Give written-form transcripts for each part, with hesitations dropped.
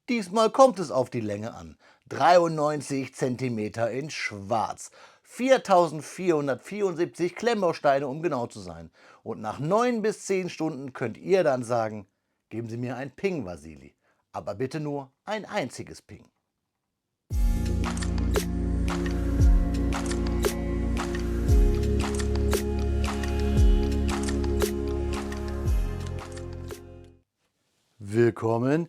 Diesmal kommt es auf die Länge an. 93 Zentimeter in schwarz. 4474 Klemmbausteine, um genau zu sein. Und nach 9 bis 10 Stunden könnt ihr dann sagen, geben Sie mir ein Ping, Vasili. Aber bitte nur ein einziges Ping. Willkommen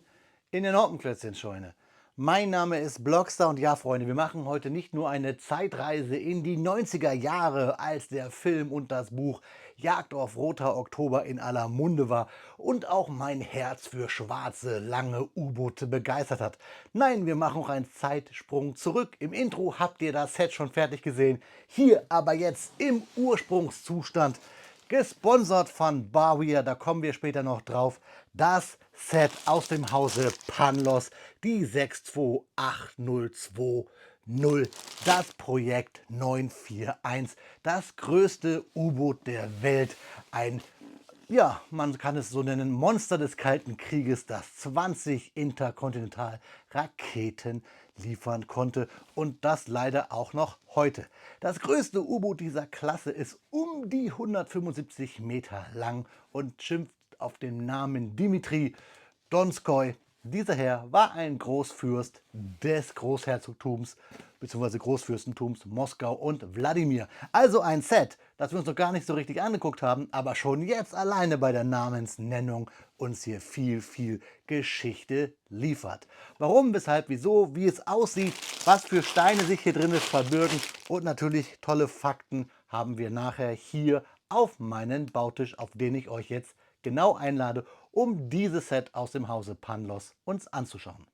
in der Noppenklötzchenscheune. Mein Name ist Blockstar und ja, Freunde, wir machen heute nicht nur eine Zeitreise in die 90er Jahre, als der Film und das Buch Jagd auf Roter Oktober in aller Munde war und auch mein Herz für schwarze, lange U-Boote begeistert hat. Nein, wir machen auch einen Zeitsprung zurück. Im Intro habt ihr das Set schon fertig gesehen. Hier aber jetzt im Ursprungszustand. Gesponsert von Barwear, da kommen wir später noch drauf. Das Set aus dem Hause Panlos, die 628020, das Projekt 941, das größte U-Boot der Welt. Ein, ja, man kann es so nennen, Monster des Kalten Krieges, das 20 Interkontinentalraketen liefern konnte und das leider auch noch heute. Das größte U-Boot dieser Klasse ist um die 175 Meter lang und schimpft auf den Namen Dimitri Donskoi. Dieser Herr war ein Großfürst des Großherzogtums bzw. Großfürstentums Moskau und Wladimir. Also ein Set, das wir uns noch gar nicht so richtig angeguckt haben, aber schon jetzt alleine bei der Namensnennung uns hier viel Geschichte liefert. Warum, weshalb, wieso, wie es aussieht, was für Steine sich hier drin verbirgen und natürlich tolle Fakten haben wir nachher hier auf meinen Bautisch, auf den ich euch jetzt genau einlade, um dieses Set aus dem Hause Panlos uns anzuschauen.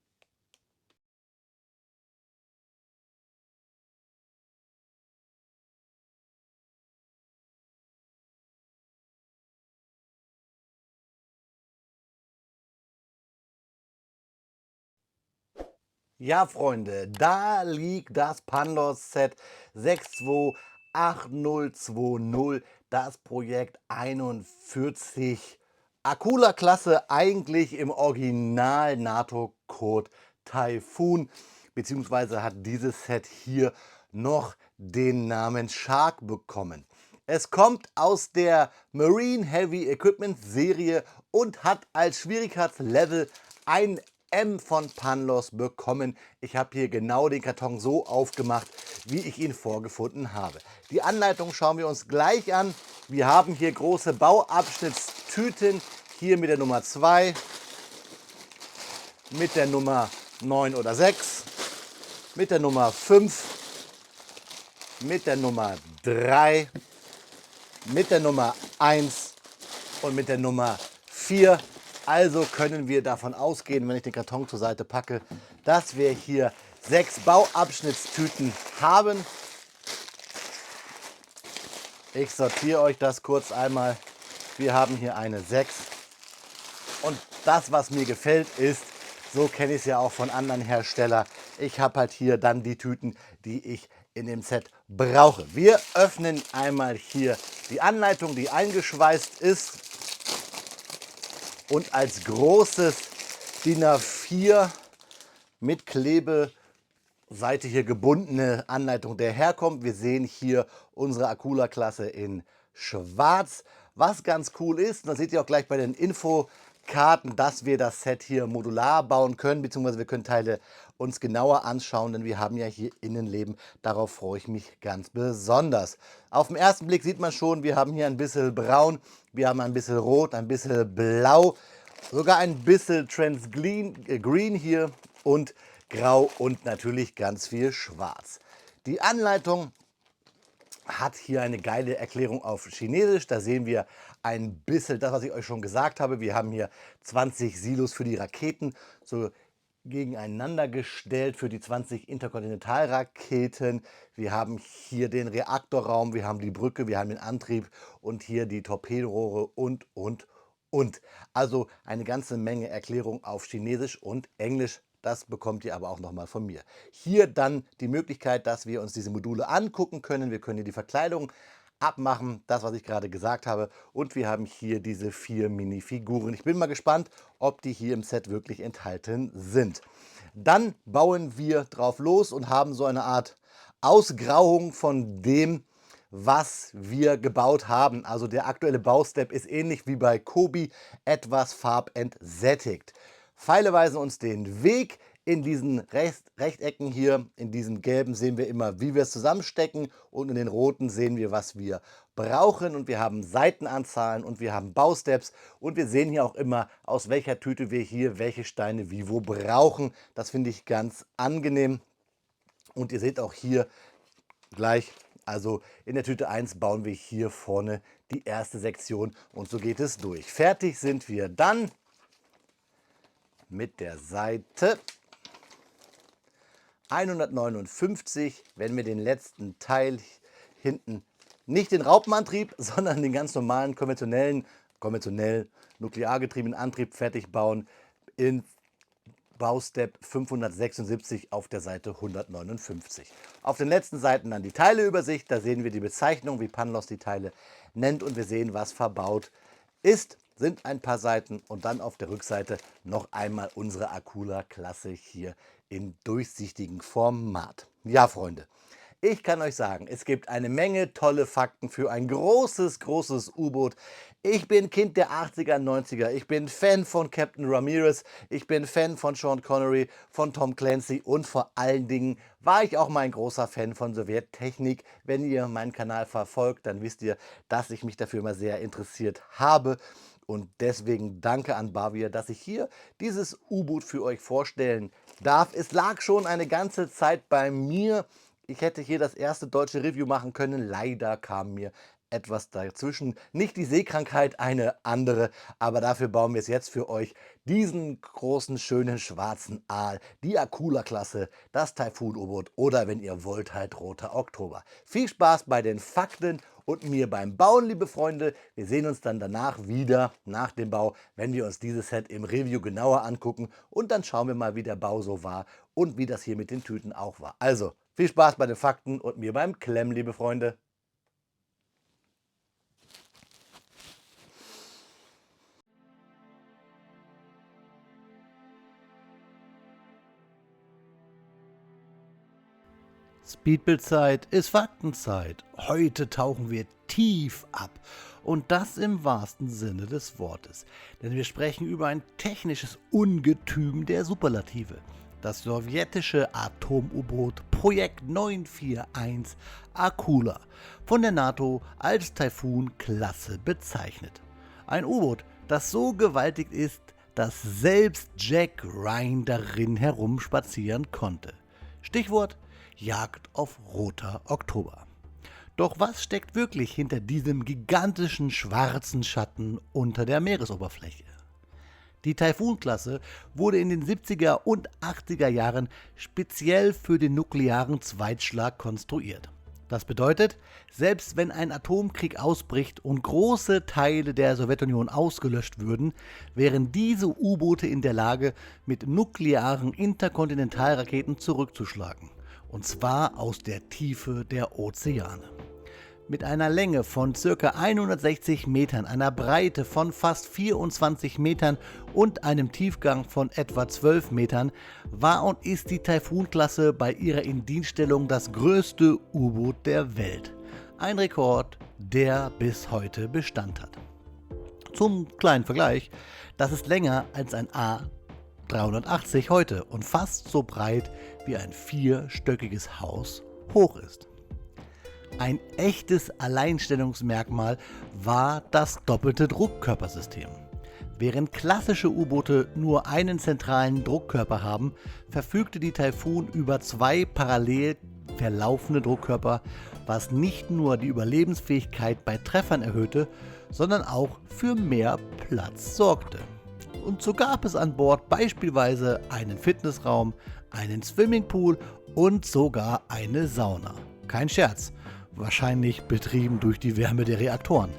Ja, Freunde, da liegt das Panlos Set 628020, das Projekt 41. Akula-Klasse, eigentlich im Original NATO-Code Typhoon, beziehungsweise hat dieses Set hier noch den Namen Shark bekommen. Es kommt aus der Marine Heavy Equipment Serie und hat als Schwierigkeitslevel ein M von Panlos bekommen. Ich habe hier genau den Karton so aufgemacht, wie ich ihn vorgefunden habe. Die Anleitung schauen wir uns gleich an. Wir haben hier große Bauabschnittstüten, hier mit der Nummer 2, mit der Nummer 9 oder 6, mit der Nummer 5, mit der Nummer 3, mit der Nummer 1 und mit der Nummer 4. Also können wir davon ausgehen, wenn ich den Karton zur Seite packe, dass wir hier 6 Bauabschnittstüten haben. Ich sortiere euch das kurz einmal. Wir haben hier eine 6. Und das, was mir gefällt, ist, so kenne ich es ja auch von anderen Herstellern, ich habe halt hier dann die Tüten, die ich in dem Set brauche. Wir öffnen einmal hier die Anleitung, die eingeschweißt ist. Und als großes DIN A4 mit Klebeseite hier gebundene Anleitung der herkommt. Wir sehen hier unsere Akula-Klasse in schwarz. Was ganz cool ist, das seht ihr auch gleich bei den Infokarten, dass wir das Set hier modular bauen können, beziehungsweise wir können Teile uns genauer anschauen, denn wir haben ja hier Innenleben. Darauf freue ich mich ganz besonders. Auf den ersten Blick sieht man schon, wir haben hier ein bisschen braun, wir haben ein bisschen rot, ein bisschen blau, sogar ein bisschen Green hier und grau und natürlich ganz viel schwarz. Die Anleitung hat hier eine geile Erklärung auf Chinesisch. Da sehen wir ein bisschen das, was ich euch schon gesagt habe. Wir haben hier 20 Silos für die Raketen, so gegeneinander gestellt für die 20 Interkontinentalraketen. Wir haben hier den Reaktorraum, wir haben die Brücke, wir haben den Antrieb und hier die Torpedorohre und. Also eine ganze Menge Erklärung auf Chinesisch und Englisch. Das bekommt ihr aber auch nochmal von mir. Hier dann die Möglichkeit, dass wir uns diese Module angucken können. Wir können hier die Verkleidung abmachen, das was ich gerade gesagt habe. Und wir haben hier diese 4 Minifiguren. Ich bin mal gespannt, ob die hier im Set wirklich enthalten sind. Dann bauen wir drauf los und haben so eine Art Ausgrauung von dem, was wir gebaut haben. Also der aktuelle Baustep ist ähnlich wie bei Kobi etwas farbentsättigt. Pfeile weisen uns den Weg. In diesen Rechtecken hier, in diesen gelben sehen wir immer, wie wir es zusammenstecken, und in den roten sehen wir, was wir brauchen, und wir haben Seitenanzahlen und wir haben Bausteps und wir sehen hier auch immer, aus welcher Tüte wir hier welche Steine wie wo brauchen. Das finde ich ganz angenehm, und ihr seht auch hier gleich, also in der Tüte 1 bauen wir hier vorne die erste Sektion und so geht es durch. Fertig sind wir dann mit der Seite 159, wenn wir den letzten Teil hinten, nicht den Raupenantrieb, sondern den ganz normalen konventionell nuklear getriebenen Antrieb fertig bauen, in Baustep 576 auf der Seite 159. Auf den letzten Seiten dann die Teileübersicht, da sehen wir die Bezeichnung, wie Panlos die Teile nennt, und wir sehen, was verbaut ist. Sind ein paar Seiten, und dann auf der Rückseite noch einmal unsere Akula-Klasse hier in durchsichtigem Format. Ja, Freunde, ich kann euch sagen, es gibt eine Menge tolle Fakten für ein großes U-Boot. Ich bin Kind der 80er, 90er. Ich bin Fan von Captain Ramirez. Ich bin Fan von Sean Connery, von Tom Clancy, und vor allen Dingen war ich auch mal ein großer Fan von Sowjettechnik. Wenn ihr meinen Kanal verfolgt, dann wisst ihr, dass ich mich dafür immer sehr interessiert habe. Und deswegen danke an Bavir, dass ich hier dieses U-Boot für euch vorstellen darf. Es lag schon eine ganze Zeit bei mir. Ich hätte hier das erste deutsche Review machen können. Leider kam mir etwas dazwischen. Nicht die Seekrankheit, eine andere. Aber dafür bauen wir es jetzt für euch. Diesen großen, schönen, schwarzen Aal. Die Akula-Klasse, das Taifun-U-Boot oder, wenn ihr wollt, halt Roter Oktober. Viel Spaß bei den Fakten und mir beim Bauen, liebe Freunde. Wir sehen uns dann danach wieder, nach dem Bau, wenn wir uns dieses Set im Review genauer angucken. Und dann schauen wir mal, wie der Bau so war und wie das hier mit den Tüten auch war. Also, viel Spaß bei den Fakten und mir beim Klemmen, liebe Freunde. Speedbildzeit ist Faktenzeit. Heute tauchen wir tief ab. Und das im wahrsten Sinne des Wortes. Denn wir sprechen über ein technisches Ungetüm der Superlative. Das sowjetische Atom-U-Boot Projekt 941 Akula, von der NATO als Taifun-Klasse bezeichnet. Ein U-Boot, das so gewaltig ist, dass selbst Jack Ryan darin herumspazieren konnte. Stichwort Jagd auf Roter Oktober. Doch was steckt wirklich hinter diesem gigantischen schwarzen Schatten unter der Meeresoberfläche? Die Taifun-Klasse wurde in den 70er und 80er Jahren speziell für den nuklearen Zweitschlag konstruiert. Das bedeutet, selbst wenn ein Atomkrieg ausbricht und große Teile der Sowjetunion ausgelöscht würden, wären diese U-Boote in der Lage, mit nuklearen Interkontinentalraketen zurückzuschlagen. Und zwar aus der Tiefe der Ozeane. Mit einer Länge von ca. 160 Metern, einer Breite von fast 24 Metern und einem Tiefgang von etwa 12 Metern war und ist die Taifun-Klasse bei ihrer Indienststellung das größte U-Boot der Welt. Ein Rekord, der bis heute Bestand hat. Zum kleinen Vergleich, das ist länger als ein A380 heute und fast so breit wie ein vierstöckiges Haus hoch ist. Ein echtes Alleinstellungsmerkmal war das doppelte Druckkörpersystem. Während klassische U-Boote nur einen zentralen Druckkörper haben, verfügte die Taifun über 2 parallel verlaufende Druckkörper, was nicht nur die Überlebensfähigkeit bei Treffern erhöhte, sondern auch für mehr Platz sorgte. Und so gab es an Bord beispielsweise einen Fitnessraum, einen Swimmingpool und sogar eine Sauna. Kein Scherz, wahrscheinlich betrieben durch die Wärme der Reaktoren.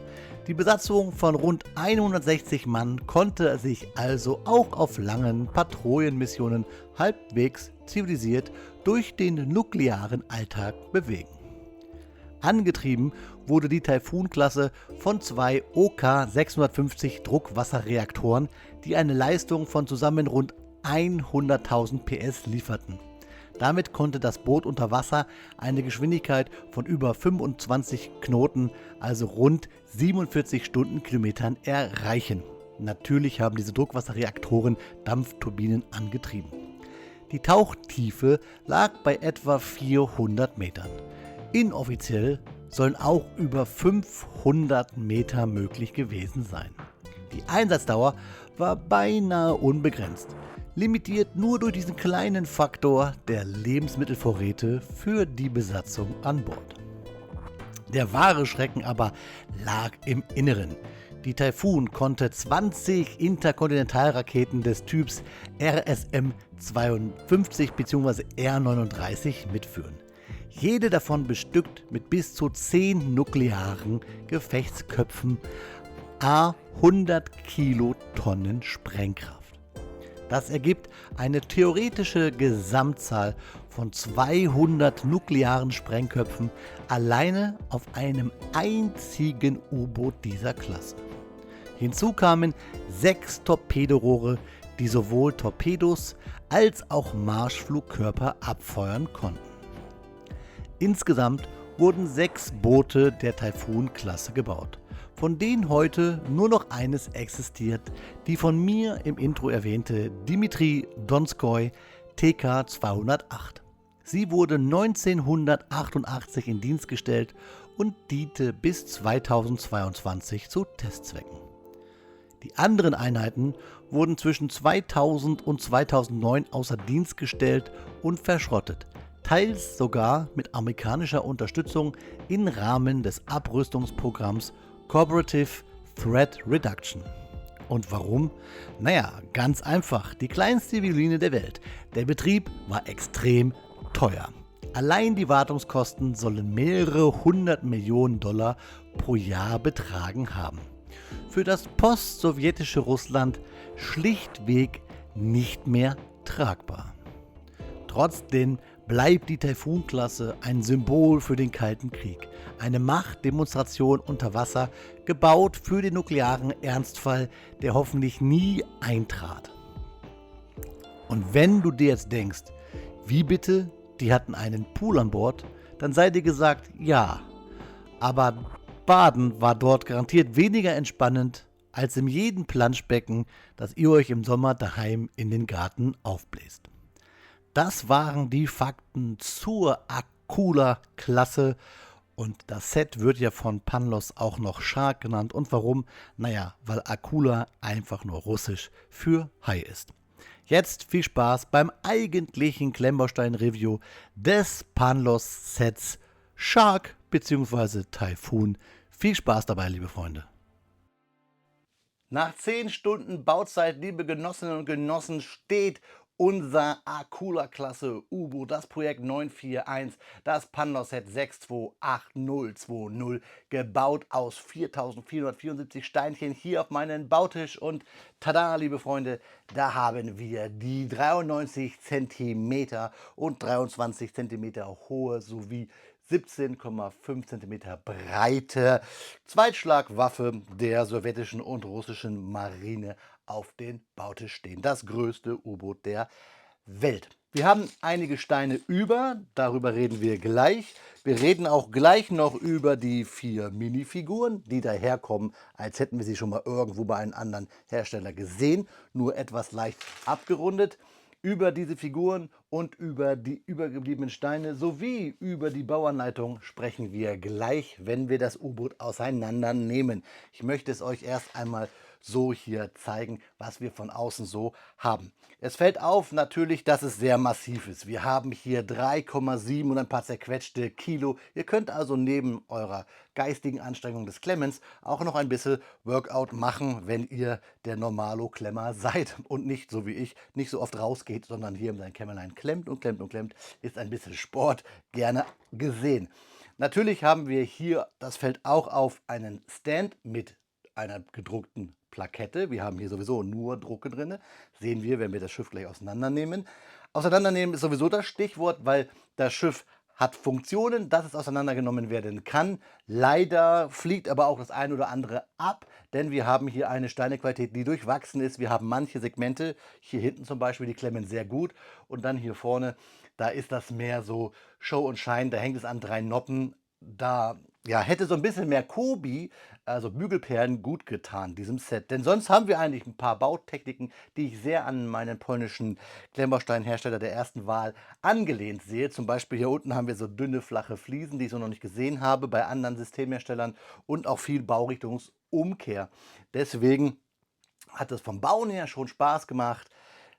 Die Besatzung von rund 160 Mann konnte sich also auch auf langen Patrouillenmissionen halbwegs zivilisiert durch den nuklearen Alltag bewegen. Angetrieben wurde die Taifun-Klasse von zwei OK-650 Druckwasserreaktoren, die eine Leistung von zusammen rund 100.000 PS lieferten. Damit konnte das Boot unter Wasser eine Geschwindigkeit von über 25 Knoten, also rund 47 Stundenkilometern, erreichen. Natürlich haben diese Druckwasserreaktoren Dampfturbinen angetrieben. Die Tauchtiefe lag bei etwa 400 Metern. Inoffiziell sollen auch über 500 Meter möglich gewesen sein. Die Einsatzdauer war beinahe unbegrenzt, limitiert nur durch diesen kleinen Faktor der Lebensmittelvorräte für die Besatzung an Bord. Der wahre Schrecken aber lag im Inneren. Die Taifun konnte 20 Interkontinentalraketen des Typs RSM-52 bzw. R-39 mitführen. Jede davon bestückt mit bis zu 10 nuklearen Gefechtsköpfen à 100 Kilotonnen Sprengkraft. Das ergibt eine theoretische Gesamtzahl von 200 nuklearen Sprengköpfen alleine auf einem einzigen U-Boot dieser Klasse. Hinzu kamen 6 Torpedorohre, die sowohl Torpedos als auch Marschflugkörper abfeuern konnten. Insgesamt wurden 6 Boote der Taifun-Klasse gebaut, von denen heute nur noch eines existiert, die von mir im Intro erwähnte Dimitri Donskoi TK-208. Sie wurde 1988 in Dienst gestellt und diente bis 2022 zu Testzwecken. Die anderen Einheiten wurden zwischen 2000 und 2009 außer Dienst gestellt und verschrottet, teils sogar mit amerikanischer Unterstützung im Rahmen des Abrüstungsprogramms Cooperative Threat Reduction. Und warum? Naja, ganz einfach, die kleinste Violine der Welt. Der Betrieb war extrem teuer. Allein die Wartungskosten sollen mehrere 100 Millionen Dollar pro Jahr betragen haben. Für das post-sowjetische Russland schlichtweg nicht mehr tragbar. Trotzdem bleibt die Taifun-Klasse ein Symbol für den Kalten Krieg. Eine Machtdemonstration unter Wasser, gebaut für den nuklearen Ernstfall, der hoffentlich nie eintrat. Und wenn du dir jetzt denkst, wie bitte, die hatten einen Pool an Bord, dann sei dir gesagt, ja. Aber Baden war dort garantiert weniger entspannend als in jedem Planschbecken, das ihr euch im Sommer daheim in den Garten aufbläst. Das waren die Fakten zur Akula-Klasse und das Set wird ja von Panlos auch noch Shark genannt. Und warum? Naja, weil Akula einfach nur russisch für Hai ist. Jetzt viel Spaß beim eigentlichen Klemmbaustein-Review des Panlos-Sets Shark bzw. Taifun. Viel Spaß dabei, liebe Freunde. Nach 10 Stunden Bauzeit, liebe Genossinnen und Genossen, steht unser Akula-Klasse U-Boot, das Projekt 941, das Panlos-Set 628020, gebaut aus 4474 Steinchen hier auf meinen Bautisch. Und tada, liebe Freunde, da haben wir die 93 cm und 23 cm hohe sowie 17,5 cm breite Zweitschlagwaffe der sowjetischen und russischen Marine auf den Bautisch stehen. Das größte U-Boot der Welt. Wir haben einige Steine über, darüber reden wir gleich. Wir reden auch gleich noch über die 4 Minifiguren, die daherkommen, als hätten wir sie schon mal irgendwo bei einem anderen Hersteller gesehen, nur etwas leicht abgerundet. Über diese Figuren und über die übergebliebenen Steine sowie über die Bauanleitung sprechen wir gleich, wenn wir das U-Boot auseinandernehmen. Ich möchte es euch erst einmal so hier zeigen, was wir von außen so haben. Es fällt auf natürlich, dass es sehr massiv ist. Wir haben hier 3,7 und ein paar zerquetschte Kilo. Ihr könnt also neben eurer geistigen Anstrengung des Klemmens auch noch ein bisschen Workout machen, wenn ihr der Normalo-Klemmer seid und nicht, so wie ich, nicht so oft rausgeht, sondern hier in sein Kämmerlein klemmt und klemmt und klemmt, ist ein bisschen Sport gerne gesehen. Natürlich haben wir hier, das fällt auch auf, einen Stand mit einer gedruckten Plakette. Wir haben hier sowieso nur Drucke drin. Sehen wir, wenn wir das Schiff gleich auseinandernehmen. Auseinandernehmen ist sowieso das Stichwort, weil das Schiff hat Funktionen, dass es auseinandergenommen werden kann. Leider fliegt aber auch das eine oder andere ab, denn wir haben hier eine Steinequalität, die durchwachsen ist. Wir haben manche Segmente, hier hinten zum Beispiel, die klemmen sehr gut. Und dann hier vorne, da ist das mehr so Show und Shine, da hängt es an 3 Noppen. Da ja, hätte so ein bisschen mehr Kobi, also Bügelperlen, gut getan, diesem Set. Denn sonst haben wir eigentlich ein paar Bautechniken, die ich sehr an meinen polnischen Klemmbausteinhersteller der ersten Wahl angelehnt sehe. Zum Beispiel hier unten haben wir so dünne, flache Fliesen, die ich so noch nicht gesehen habe bei anderen Systemherstellern und auch viel Baurichtungsumkehr. Deswegen hat es vom Bauen her schon Spaß gemacht.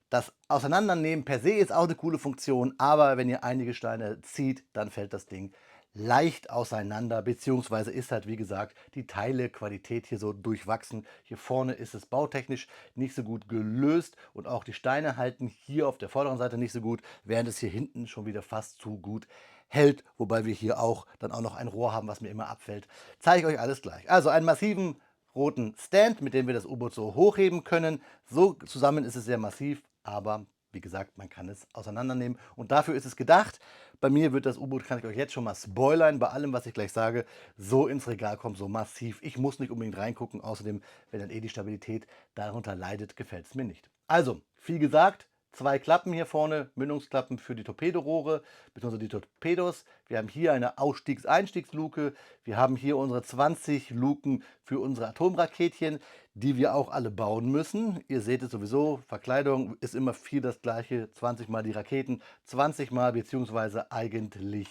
Das Auseinandernehmen per se ist auch eine coole Funktion, aber wenn ihr einige Steine zieht, dann fällt das Ding leicht auseinander, beziehungsweise ist halt, wie gesagt, die Teilequalität hier so durchwachsen. Hier vorne ist es bautechnisch nicht so gut gelöst und auch die Steine halten hier auf der vorderen Seite nicht so gut, während es hier hinten schon wieder fast zu gut hält, wobei wir hier auch dann auch noch ein Rohr haben, was mir immer abfällt. Zeige ich euch alles gleich. Also einen massiven roten Stand, mit dem wir das U-Boot so hochheben können. So zusammen ist es sehr massiv, aber wie gesagt, man kann es auseinandernehmen und dafür ist es gedacht. Bei mir wird das U-Boot, kann ich euch jetzt schon mal spoilern, bei allem, was ich gleich sage, so ins Regal kommt, so massiv. Ich muss nicht unbedingt reingucken, außerdem, wenn dann eh die Stabilität darunter leidet, gefällt es mir nicht. Also, wie gesagt, 2 Klappen hier vorne, Mündungsklappen für die Torpedorohre bzw. die Torpedos. Wir haben hier eine Ausstiegs-Einstiegsluke. Wir haben hier unsere 20 Luken für unsere Atomraketchen, die wir auch alle bauen müssen. Ihr seht es sowieso, Verkleidung ist immer viel das gleiche. 20 mal die Raketen, 20 mal beziehungsweise eigentlich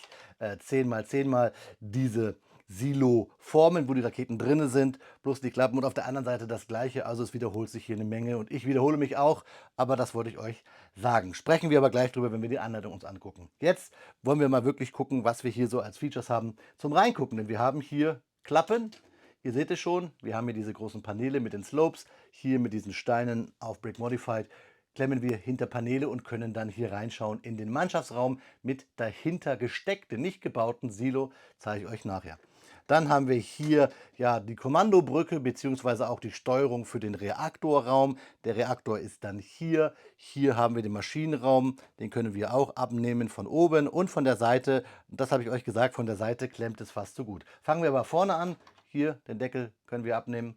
10 mal 10 mal diese Silo-Formen, wo die Raketen drin sind, plus die Klappen und auf der anderen Seite das gleiche. Also es wiederholt sich hier eine Menge und ich wiederhole mich auch, aber das wollte ich euch sagen. Sprechen wir aber gleich drüber, wenn wir die Anleitung uns angucken. Jetzt wollen wir mal wirklich gucken, was wir hier so als Features haben zum Reingucken, denn wir haben hier Klappen. Ihr seht es schon, wir haben hier diese großen Paneele mit den Slopes, hier mit diesen Steinen auf Brick Modified klemmen wir hinter Paneele und können dann hier reinschauen in den Mannschaftsraum mit dahinter gesteckten, nicht gebauten Silo, zeige ich euch nachher. Dann haben wir hier ja die Kommandobrücke bzw. auch die Steuerung für den Reaktorraum. Der Reaktor ist dann hier. Hier haben wir den Maschinenraum, den können wir auch abnehmen von oben und von der Seite. Das habe ich euch gesagt, von der Seite klemmt es fast so gut. Fangen wir aber vorne an. Hier den Deckel können wir abnehmen.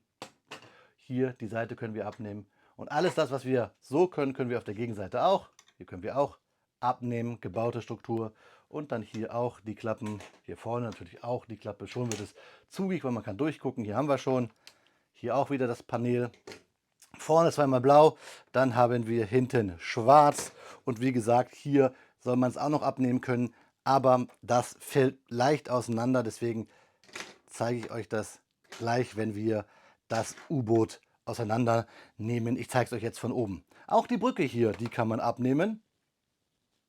Hier die Seite können wir abnehmen. Und alles das, was wir so können, können wir auf der Gegenseite auch. Hier können wir auch abnehmen, gebaute Struktur. Und dann hier auch die Klappen. Hier vorne natürlich auch die Klappe. Schon wird es zugig, weil man kann durchgucken. Hier haben wir schon. Hier auch wieder das Panel. Vorne zweimal blau. Dann haben wir hinten schwarz. Und wie gesagt, hier soll man es auch noch abnehmen können. Aber das fällt leicht auseinander. Deswegen zeige ich euch das gleich, wenn wir das U-Boot auseinandernehmen. Ich zeige es euch jetzt von oben. Auch die Brücke hier, die kann man abnehmen.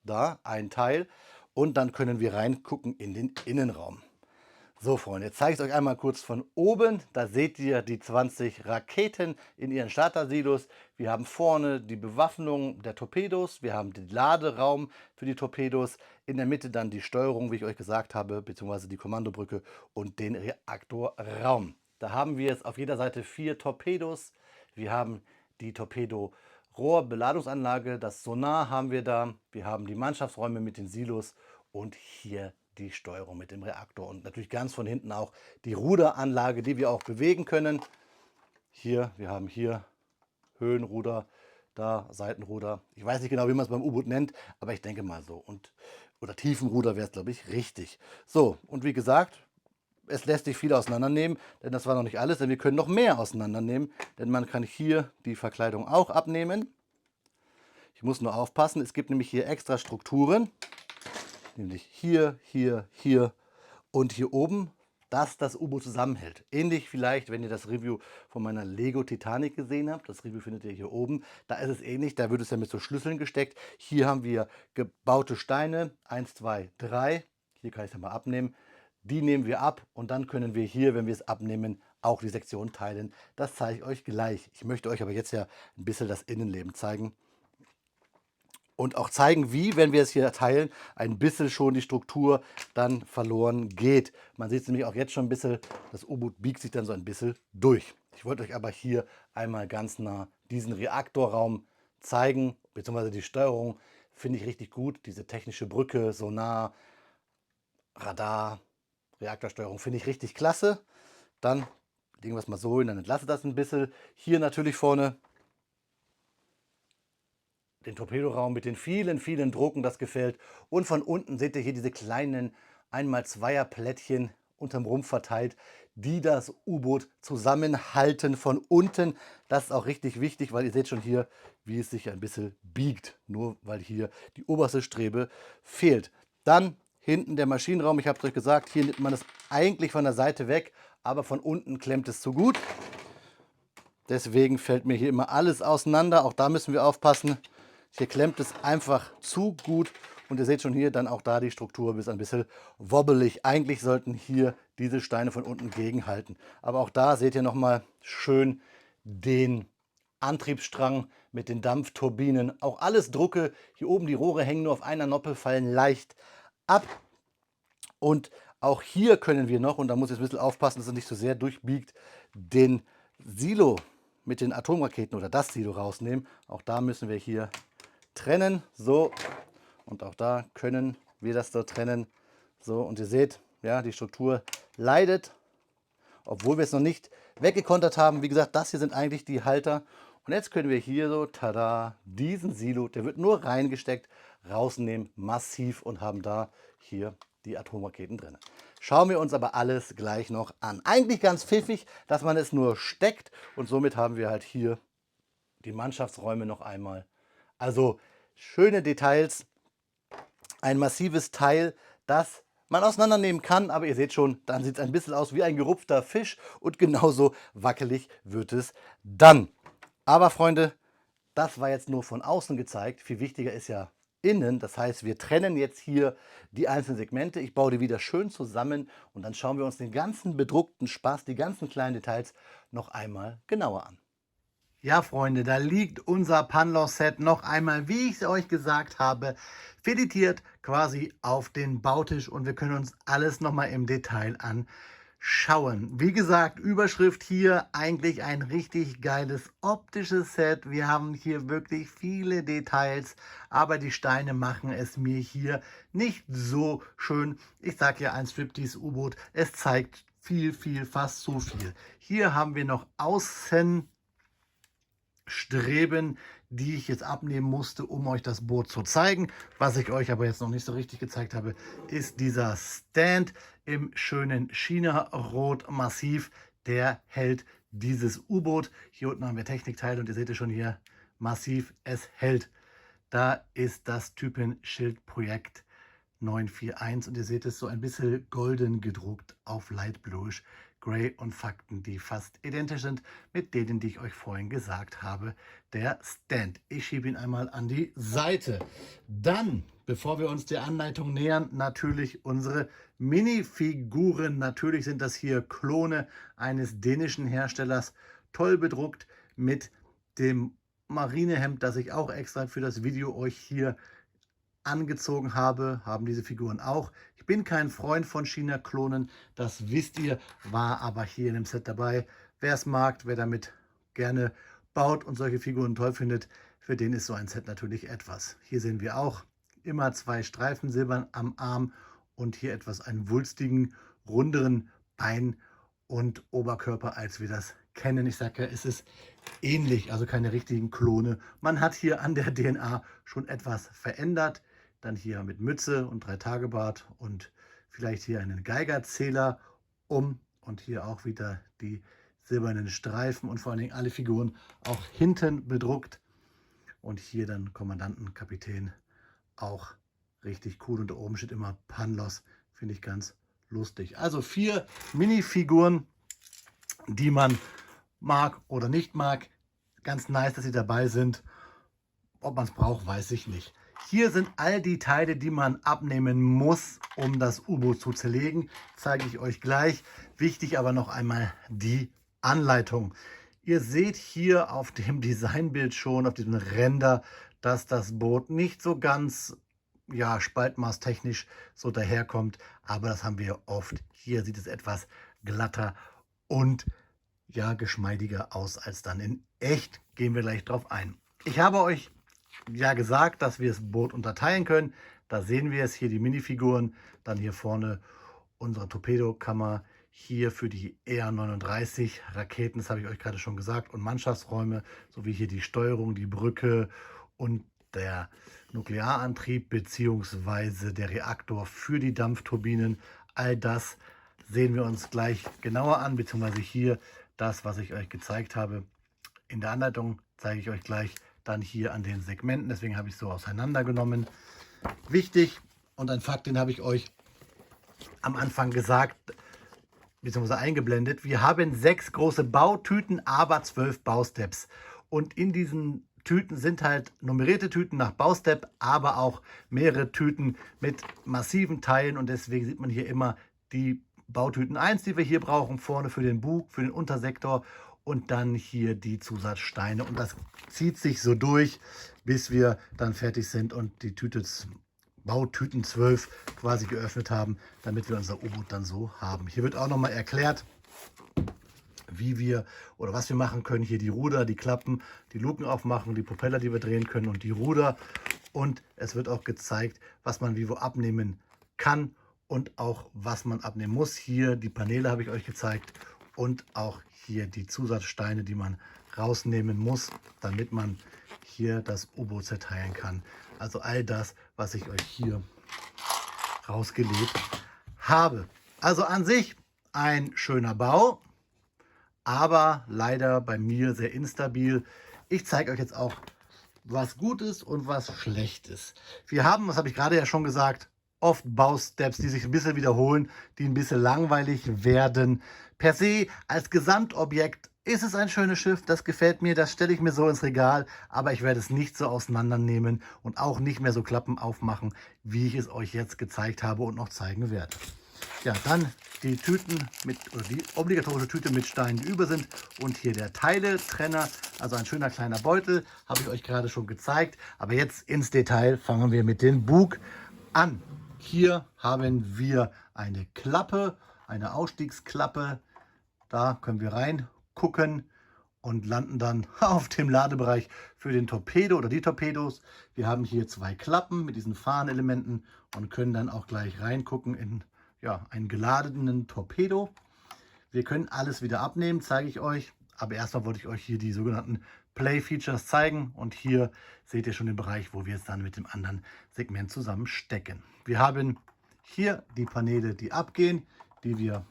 Da, ein Teil. Und dann können wir reingucken in den Innenraum. So, Freunde, jetzt zeige ich es euch einmal kurz von oben. Da seht ihr die 20 Raketen in ihren Starter-Silos. Wir haben vorne die Bewaffnung der Torpedos. Wir haben den Laderaum für die Torpedos. In der Mitte dann die Steuerung, wie ich euch gesagt habe, beziehungsweise die Kommandobrücke und den Reaktorraum. Da haben wir jetzt auf jeder Seite 4 Torpedos. Wir haben die Torpedo-Rohrbeladungsanlage, das Sonar haben wir da. Wir haben die Mannschaftsräume mit den Silos und hier die Steuerung mit dem Reaktor und natürlich ganz von hinten auch die Ruderanlage, die wir auch bewegen können. Hier, wir haben hier Höhenruder, da Seitenruder. Ich weiß nicht genau, wie man es beim U-Boot nennt, aber ich denke mal so. Oder Tiefenruder wäre es, glaube ich, richtig. So, und wie gesagt, es lässt sich viel auseinandernehmen, denn das war noch nicht alles, denn wir können noch mehr auseinandernehmen, denn man kann hier die Verkleidung auch abnehmen. Ich muss nur aufpassen, es gibt nämlich hier extra Strukturen, nämlich hier, hier, hier und hier oben, dass das U-Boot zusammenhält. Ähnlich vielleicht, wenn ihr das Review von meiner Lego Titanic gesehen habt. Das Review findet ihr hier oben. Da ist es ähnlich, da wird es ja mit so Schlüsseln gesteckt. Hier haben wir gebaute Steine, 1, 2, 3. Hier kann ich es mal abnehmen. Die nehmen wir ab und dann können wir hier, wenn wir es abnehmen, auch die Sektion teilen. Das zeige ich euch gleich. Ich möchte euch aber jetzt ja ein bisschen das Innenleben zeigen. Und auch zeigen, wie, wenn wir es hier teilen, ein bisschen schon die Struktur dann verloren geht. Man sieht es nämlich auch jetzt schon ein bisschen, das U-Boot biegt sich dann so ein bisschen durch. Ich wollte euch aber hier einmal ganz nah diesen Reaktorraum zeigen, beziehungsweise die Steuerung finde ich richtig gut. Diese technische Brücke, Sonar, Radar, Reaktorsteuerung finde ich richtig klasse. Dann legen wir es mal so hin, dann entlasse das ein bisschen. Hier natürlich vorne den Torpedoraum mit den vielen, vielen Drucken, das gefällt. Und von unten seht ihr hier diese kleinen 1x2er Plättchen unterm Rumpf verteilt, die das U-Boot zusammenhalten von unten. Das ist auch richtig wichtig, weil ihr seht schon hier, wie es sich ein bisschen biegt, nur weil hier die oberste Strebe fehlt. Dann hinten der Maschinenraum, ich habe es euch gesagt, hier nimmt man es eigentlich von der Seite weg, aber von unten klemmt es zu gut. Deswegen fällt mir hier immer alles auseinander, auch da müssen wir aufpassen. Hier klemmt es einfach zu gut und ihr seht schon hier dann auch da die Struktur ist ein bisschen wobbelig. Eigentlich sollten hier diese Steine von unten gegenhalten. Aber auch da seht ihr nochmal schön den Antriebsstrang mit den Dampfturbinen. Auch alles Drucke. Hier oben die Rohre hängen nur auf einer Noppe, fallen leicht ab. Und auch hier können wir noch, und da muss ich ein bisschen aufpassen, dass es nicht so sehr durchbiegt, den Silo mit den Atomraketen oder das Silo rausnehmen. Auch da müssen wir hier trennen. So, und auch da können wir das so trennen. So, und ihr seht, ja, die Struktur leidet, obwohl wir es noch nicht weggekontert haben. Wie gesagt, das hier sind eigentlich die Halter. Und jetzt können wir hier so, tada, diesen Silo, der wird nur reingesteckt, rausnehmen, massiv, und haben da hier die Atomraketen drin. Schauen wir uns aber alles gleich noch an. Eigentlich ganz pfiffig, dass man es nur steckt, und somit haben wir halt hier die Mannschaftsräume noch einmal. Also schöne Details, ein massives Teil, das man auseinandernehmen kann, aber ihr seht schon, dann sieht es ein bisschen aus wie ein gerupfter Fisch und genauso wackelig wird es dann. Aber Freunde, das war jetzt nur von außen gezeigt. Viel wichtiger ist ja innen. Das heißt, wir trennen jetzt hier die einzelnen Segmente. Ich baue die wieder schön zusammen und dann schauen wir uns den ganzen bedruckten Spaß, die ganzen kleinen Details noch einmal genauer an. Ja, Freunde, da liegt unser Panloss-Set noch einmal, wie ich es euch gesagt habe, filetiert quasi auf den Bautisch, und wir können uns alles noch mal im Detail anschauen. Wie gesagt, Überschrift hier, eigentlich ein richtig geiles optisches Set. Wir haben hier wirklich viele Details, aber die Steine machen es mir hier nicht so schön. Ich sage ja, ein Striptease-U-Boot, es zeigt viel, fast zu viel. Hier haben wir noch außen Streben, die ich jetzt abnehmen musste, um euch das Boot zu zeigen. Was ich euch aber jetzt noch nicht so richtig gezeigt habe, ist dieser Stand im schönen China-Rot Massiv. Der hält dieses U-Boot. Hier unten haben wir Technikteile und ihr seht es schon hier, massiv, es hält. Da ist das Typenschildprojekt 941 und ihr seht es so ein bisschen golden gedruckt auf Light Bluish Gray und Fakten, die fast identisch sind mit denen, die ich euch vorhin gesagt habe. Der Stand. Ich schiebe ihn einmal an die Seite. Dann, bevor wir uns der Anleitung nähern, natürlich unsere Minifiguren. Natürlich sind das hier Klone eines dänischen Herstellers, toll bedruckt mit dem Marinehemd, das ich auch extra für das Video euch hier angezogen habe, haben diese Figuren auch. Ich bin kein Freund von China-Klonen, das wisst ihr, war aber hier in dem Set dabei. Wer es mag, wer damit gerne baut und solche Figuren toll findet, für den ist so ein Set natürlich etwas. Hier sehen wir auch immer zwei Streifen silbern am Arm und hier etwas einen wulstigen, runderen Bein und Oberkörper, als wir das kennen. Ich sage ja, es ist ähnlich, also keine richtigen Klone. Man hat hier an der DNA schon etwas verändert. Dann hier mit Mütze und 3-Tage-Bart und vielleicht hier einen Geigerzähler und hier auch wieder die silbernen Streifen und vor allen Dingen alle Figuren auch hinten bedruckt. Und hier dann Kommandanten, Kapitän, auch richtig cool. Und da oben steht immer Panloss, finde ich ganz lustig. Also 4 Minifiguren, die man mag oder nicht mag. Ganz nice, dass sie dabei sind. Ob man es braucht, weiß ich nicht. Hier sind all die Teile, die man abnehmen muss, um das U-Boot zu zerlegen. Zeige ich euch gleich. Wichtig aber noch einmal die Anleitung. Ihr seht hier auf dem Designbild schon, auf diesem Render, dass das Boot nicht so ganz, ja, spaltmaßtechnisch so daherkommt. Aber das haben wir oft. Hier sieht es etwas glatter und ja, geschmeidiger aus als dann in echt. Gehen wir gleich drauf ein. Ich habe euch ja gesagt, dass wir das Boot unterteilen können. Da sehen wir es hier, die Minifiguren. Dann hier vorne unsere Torpedokammer. Hier für die ER-39 Raketen, das habe ich euch gerade schon gesagt, und Mannschaftsräume, sowie hier die Steuerung, die Brücke und der Nuklearantrieb bzw. der Reaktor für die Dampfturbinen. All das sehen wir uns gleich genauer an, beziehungsweise hier das, was ich euch gezeigt habe. In der Anleitung zeige ich euch gleich dann hier an den Segmenten, deswegen habe ich es so auseinandergenommen. Wichtig und ein Fakt, den habe ich euch am Anfang gesagt, beziehungsweise eingeblendet. Wir haben 6 große Bautüten, aber 12 Bausteps. Und in diesen Tüten sind halt nummerierte Tüten nach Baustep, aber auch mehrere Tüten mit massiven Teilen. Und deswegen sieht man hier immer die Bautüten 1, die wir hier brauchen, vorne für den Bug, für den Untersektor. Und dann hier die Zusatzsteine. Und das zieht sich so durch, bis wir dann fertig sind und die Bautüten 12 quasi geöffnet haben, damit wir unser U-Boot dann so haben. Hier wird auch nochmal erklärt, wie wir oder was wir machen können. Hier die Ruder, die Klappen, die Luken aufmachen, die Propeller, die wir drehen können und die Ruder. Und es wird auch gezeigt, was man wie wo abnehmen kann und auch was man abnehmen muss. Hier die Paneele habe ich euch gezeigt und auch hier die Zusatzsteine, die man rausnehmen muss, damit man hier das U-Boot zerteilen kann. Also all das, was ich euch hier rausgelegt habe. Also an sich ein schöner Bau, aber leider bei mir sehr instabil. Ich zeige euch jetzt auch, was gut ist und was schlecht ist. Wir haben, das habe ich gerade ja schon gesagt, oft Bausteps, die sich ein bisschen wiederholen, die ein bisschen langweilig werden. Per se als Gesamtobjekt ist es ein schönes Schiff, das gefällt mir, das stelle ich mir so ins Regal, aber ich werde es nicht so auseinandernehmen und auch nicht mehr so Klappen aufmachen, wie ich es euch jetzt gezeigt habe und noch zeigen werde. Ja, dann die Tüten oder die obligatorische Tüte mit Steinen, die über sind, und hier der Teiletrenner, also ein schöner kleiner Beutel, habe ich euch gerade schon gezeigt, aber jetzt ins Detail fangen wir mit dem Bug an. Hier haben wir eine Klappe, eine Ausstiegsklappe, da können wir rein gucken und landen dann auf dem Ladebereich für den Torpedo oder die Torpedos. Wir haben hier 2 Klappen mit diesen Fahnenelementen und können dann auch gleich reingucken in einen geladenen Torpedo. Wir können alles wieder abnehmen, zeige ich euch. Aber erstmal wollte ich euch hier die sogenannten Play Features zeigen. Und hier seht ihr schon den Bereich, wo wir es dann mit dem anderen Segment zusammen stecken. Wir haben hier die Paneele, die abgehen, die wir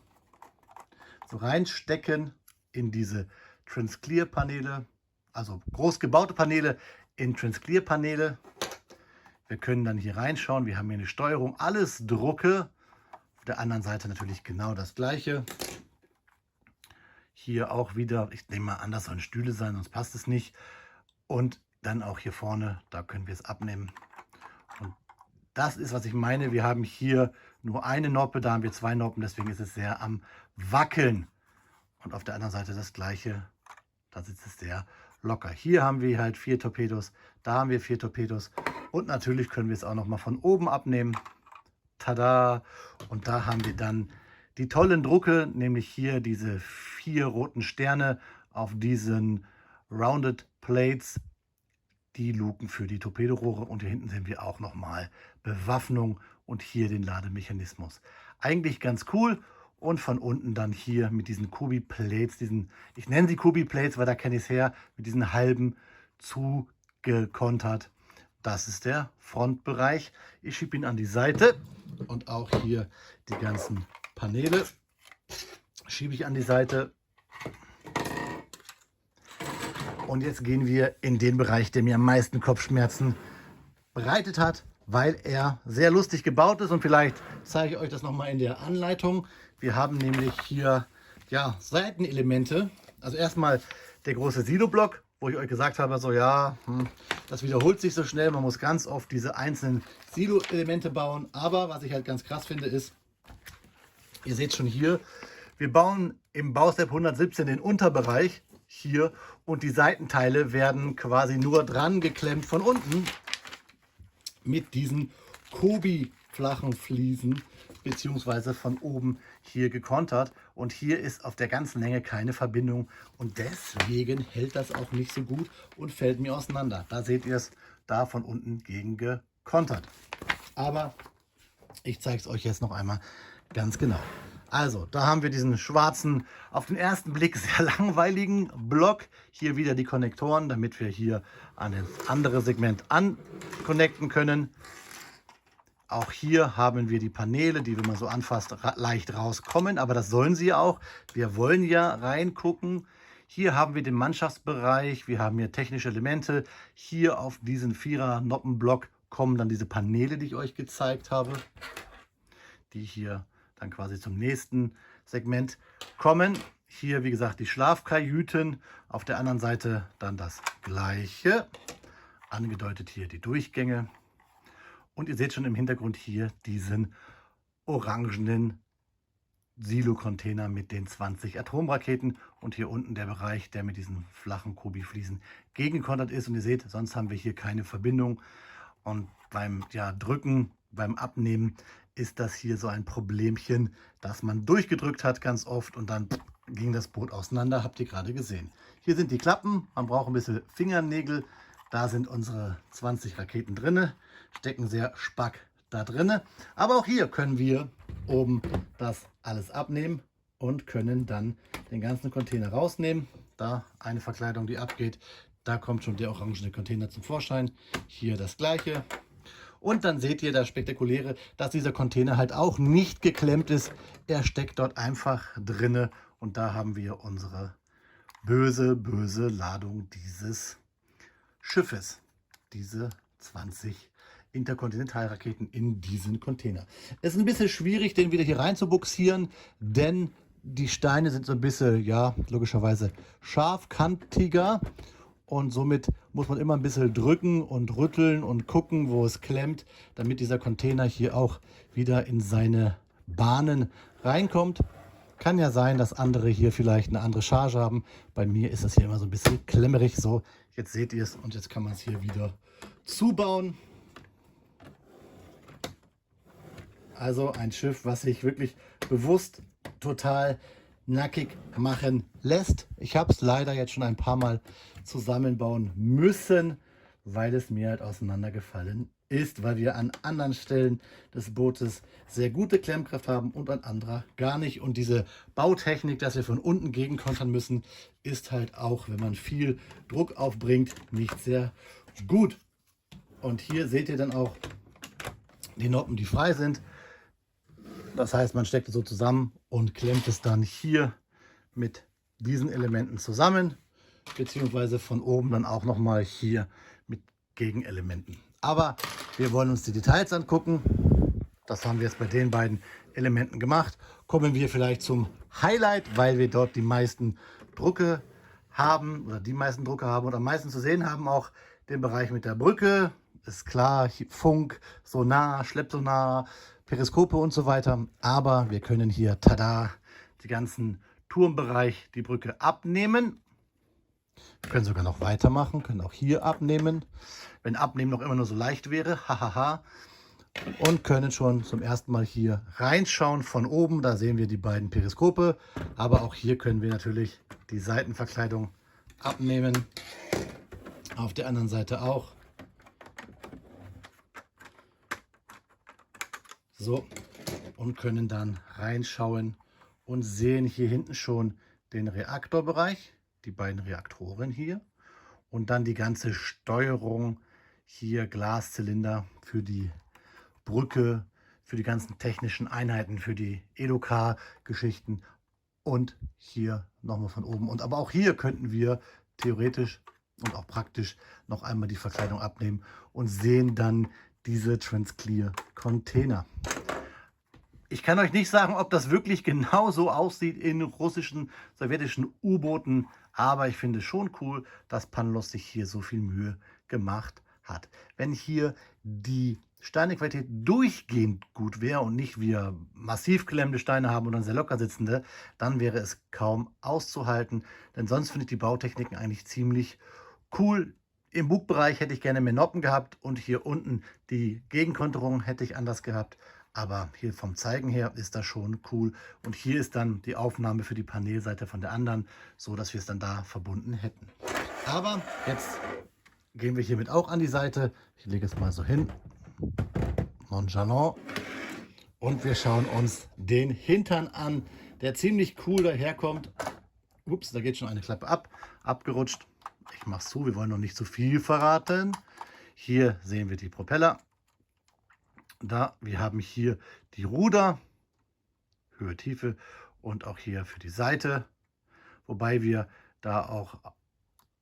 so reinstecken in diese Transclear-Paneele, also groß gebaute Paneele in Transclear-Paneele. Wir können dann hier reinschauen. Wir haben hier eine Steuerung, alles Drucke. Auf der anderen Seite natürlich genau das gleiche. Hier auch wieder, ich nehme mal an, das sollen Stühle sein, sonst passt es nicht. Und dann auch hier vorne, da können wir es abnehmen. Und das ist, was ich meine. Wir haben hier nur eine Noppe, da haben wir 2 Noppen, deswegen ist es sehr am Wackeln. Und auf der anderen Seite das gleiche, da sitzt es sehr locker. Hier haben wir halt 4 Torpedos, da haben wir 4 Torpedos. Und natürlich können wir es auch noch mal von oben abnehmen. Tada! Und da haben wir dann die tollen Drucke, nämlich hier diese 4 roten Sterne auf diesen Rounded Plates, die Luken für die Torpedorohre. Und hier hinten sehen wir auch nochmal Bewaffnung und hier den Lademechanismus. Eigentlich ganz cool. Und von unten dann hier mit diesen Kubi-Plates, ich nenne sie Kubi-Plates, weil da kenne ich es her, mit diesen halben zugekontert. Das ist der Frontbereich. Ich schiebe ihn an die Seite und auch hier die ganzen Paneele schiebe ich an die Seite. Und jetzt gehen wir in den Bereich, der mir am meisten Kopfschmerzen bereitet hat, weil er sehr lustig gebaut ist. Und vielleicht zeige ich euch das nochmal in der Anleitung. Wir haben nämlich hier Seitenelemente. Also erstmal der große Siloblock, wo ich euch gesagt habe, so das wiederholt sich so schnell. Man muss ganz oft diese einzelnen Silo-Elemente bauen. Aber was ich halt ganz krass finde ist, ihr seht schon hier, wir bauen im Baustep 117 den Unterbereich hier und die Seitenteile werden quasi nur dran geklemmt von unten mit diesen Kubi flachen Fliesen beziehungsweise von oben hier gekontert. Und hier ist auf der ganzen Länge keine Verbindung und deswegen hält das auch nicht so gut und fällt mir auseinander. Da seht ihr es, da von unten gegen gekontert. Aber ich zeige es euch jetzt noch einmal ganz genau. Also, da haben wir diesen schwarzen, auf den ersten Blick sehr langweiligen Block. Hier wieder die Konnektoren, damit wir hier an das andere Segment ankonnekten können. Auch hier haben wir die Paneele, die, wenn man so anfasst, leicht rauskommen. Aber das sollen sie auch. Wir wollen ja reingucken. Hier haben wir den Mannschaftsbereich. Wir haben hier technische Elemente. Hier auf diesen 4er Noppenblock kommen dann diese Paneele, die ich euch gezeigt habe, die hier dann quasi zum nächsten Segment kommen. Hier, wie gesagt, die Schlafkajüten. Auf der anderen Seite dann das gleiche. Angedeutet hier die Durchgänge. Und ihr seht schon im Hintergrund hier diesen orangenen Silo-Container mit den 20 Atomraketen. Und hier unten der Bereich, der mit diesen flachen Kubifliesen gegenkontert ist. Und ihr seht, sonst haben wir hier keine Verbindung. Und beim Drücken, beim Abnehmen ist das hier so ein Problemchen, dass man durchgedrückt hat ganz oft und dann ging das Boot auseinander, habt ihr gerade gesehen. Hier sind die Klappen, man braucht ein bisschen Fingernägel. Da sind unsere 20 Raketen drin, stecken sehr spack da drin. Aber auch hier können wir oben das alles abnehmen und können dann den ganzen Container rausnehmen. Da eine Verkleidung, die abgeht, da kommt schon der orangene Container zum Vorschein. Hier das gleiche. Und dann seht ihr das Spektakuläre, dass dieser Container halt auch nicht geklemmt ist. Er steckt dort einfach drinne und da haben wir unsere böse, böse Ladung dieses Schiffes. Diese 20 Interkontinentalraketen in diesen Container. Es ist ein bisschen schwierig, den wieder hier rein zu buxieren, denn die Steine sind so ein bisschen, ja, logischerweise scharfkantiger. Und somit muss man immer ein bisschen drücken und rütteln und gucken, wo es klemmt, damit dieser Container hier auch wieder in seine Bahnen reinkommt. Kann ja sein, dass andere hier vielleicht eine andere Charge haben. Bei mir ist das hier immer so ein bisschen klemmerig. So, jetzt seht ihr es und jetzt kann man es hier wieder zubauen. Also ein Schiff, was sich wirklich bewusst total nackig machen lässt. Ich habe es leider jetzt schon ein paar Mal zusammenbauen müssen, weil es mir halt auseinandergefallen ist, weil wir an anderen Stellen des Bootes sehr gute Klemmkraft haben und an anderer gar nicht. Und diese Bautechnik, dass wir von unten gegenkontern müssen, ist halt auch, wenn man viel Druck aufbringt, nicht sehr gut. Und hier seht ihr dann auch die Noppen, die frei sind. Das heißt, man steckt es so zusammen und klemmt es dann hier mit diesen Elementen zusammen, beziehungsweise von oben dann auch nochmal hier mit Gegenelementen. Aber wir wollen uns die Details angucken. Das haben wir jetzt bei den beiden Elementen gemacht. Kommen wir vielleicht zum Highlight, weil wir dort die meisten Drucke haben und am meisten zu sehen haben auch den Bereich mit der Brücke. Ist klar, Funk, Sonar, Schleppsonar, Periskope und so weiter. Aber wir können hier, tada, die ganzen Turmbereich, die Brücke abnehmen. Wir können sogar noch weitermachen, können auch hier abnehmen. Wenn Abnehmen noch immer nur so leicht wäre, hahaha. Und können schon zum ersten Mal hier reinschauen von oben. Da sehen wir die beiden Periskope. Aber auch hier können wir natürlich die Seitenverkleidung abnehmen. Auf der anderen Seite auch. So, und können dann reinschauen und sehen hier hinten schon den Reaktorbereich, die beiden Reaktoren hier und dann die ganze Steuerung hier, Glaszylinder für die Brücke, für die ganzen technischen Einheiten, für die Edocar-Geschichten und hier nochmal von oben. Und aber auch hier könnten wir theoretisch und auch praktisch noch einmal die Verkleidung abnehmen und sehen dann diese Transclear Container. Ich kann euch nicht sagen, ob das wirklich genau so aussieht in russischen, sowjetischen U-Booten, aber ich finde schon cool, dass Panlos sich hier so viel Mühe gemacht hat. Wenn hier die Steinequalität durchgehend gut wäre und nicht wir massiv klemmende Steine haben und dann sehr locker sitzende, dann wäre es kaum auszuhalten, denn sonst finde ich die Bautechniken eigentlich ziemlich cool. Im Bugbereich hätte ich gerne mehr Noppen gehabt und hier unten die Gegenkonterung hätte ich anders gehabt. Aber hier vom Zeigen her ist das schon cool. Und hier ist dann die Aufnahme für die Panelseite von der anderen, so dass wir es dann da verbunden hätten. Aber jetzt gehen wir hiermit auch an die Seite. Ich lege es mal so hin. Nonchalant. Und wir schauen uns den Hintern an, der ziemlich cool daherkommt. Ups, da geht schon eine Klappe ab. Abgerutscht. Ich mache es zu, wir wollen noch nicht zu viel verraten. Hier sehen wir die Propeller. Wir haben hier die Ruder, Höhe, Tiefe und auch hier für die Seite. Wobei wir da auch